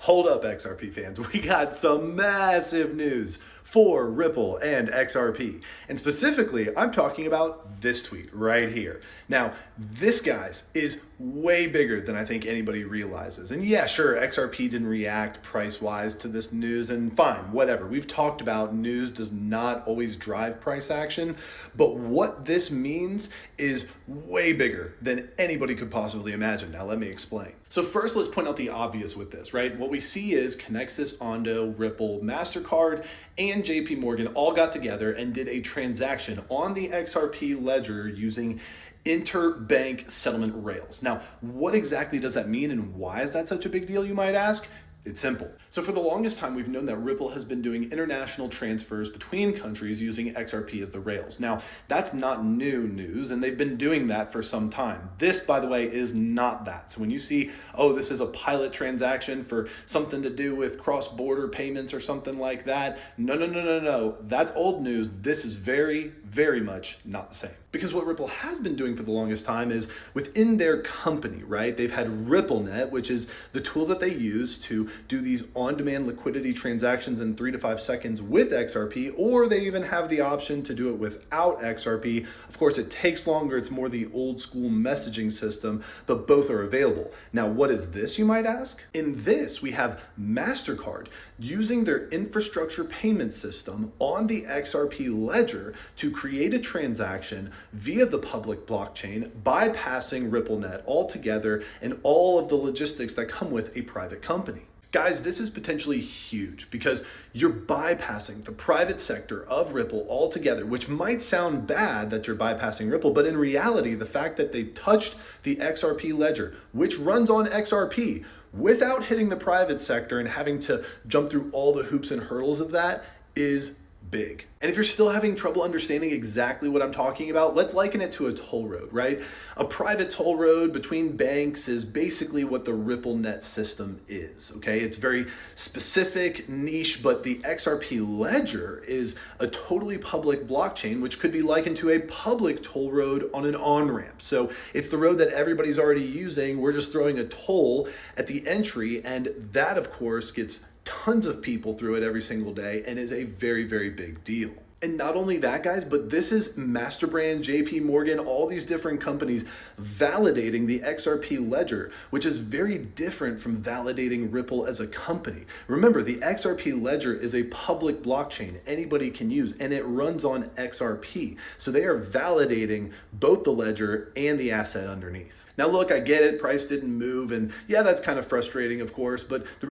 Hold up, XRP fans. We got some massive news for Ripple and XRP. And specifically, I'm talking about this tweet right here. Now, this, guys, is way bigger than I think anybody realizes. And yeah, sure, XRP didn't react price-wise to this news, and fine, whatever. We've talked about news does not always drive price action, but what this means is way bigger than anybody could possibly imagine. Now, let me explain. So first, let's point out the obvious with this, right? What we see is Connexus, Ondo, Ripple, MasterCard, and JP Morgan all got together and did a transaction on the XRP ledger using interbank settlement rails. Now, what exactly does that mean and why is that such a big deal, you might ask? It's simple. So for the longest time, we've known that Ripple has been doing international transfers between countries using XRP as the rails. Now, that's not new news, and they've been doing that for some time. This, by the way, is not that. So when you see, oh, this is a pilot transaction for something to do with cross-border payments or something like that, no. That's old news. This is very, very much not the same. Because what Ripple has been doing for the longest time is within their company, right? They've had RippleNet, which is the tool that they use to do these on-demand liquidity transactions in 3 to 5 seconds with XRP, or they even have the option to do it without XRP. Of course, it takes longer. It's more the old school messaging system, but both are available. Now, what is this, you might ask? In this, we have MasterCard using their infrastructure payment system on the XRP ledger to create a transaction via the public blockchain, bypassing RippleNet altogether and all of the logistics that come with a private company. Guys, this is potentially huge because you're bypassing the private sector of Ripple altogether, which might sound bad that you're bypassing Ripple, but in reality, the fact that they touched the XRP ledger, which runs on XRP, without hitting the private sector and having to jump through all the hoops and hurdles of that is big. And if you're still having trouble understanding exactly what I'm talking about, let's liken it to a toll road, right? A private toll road between banks is basically what the RippleNet system is, okay? It's very specific, niche, but the XRP ledger is a totally public blockchain, which could be likened to a public toll road on an on-ramp. So it's the road that everybody's already using. We're just throwing a toll at the entry, and that, of course, gets tons of people through it every single day and is a very, very big deal. And not only that, guys, but this is Masterbrand, JP Morgan, all these different companies validating the XRP ledger, which is very different from validating Ripple as a company. Remember, the XRP ledger is a public blockchain anybody can use, and it runs on XRP. So they are validating both the ledger and the asset underneath. Now, look, I get it, price didn't move, and yeah, that's kind of frustrating, of course, but the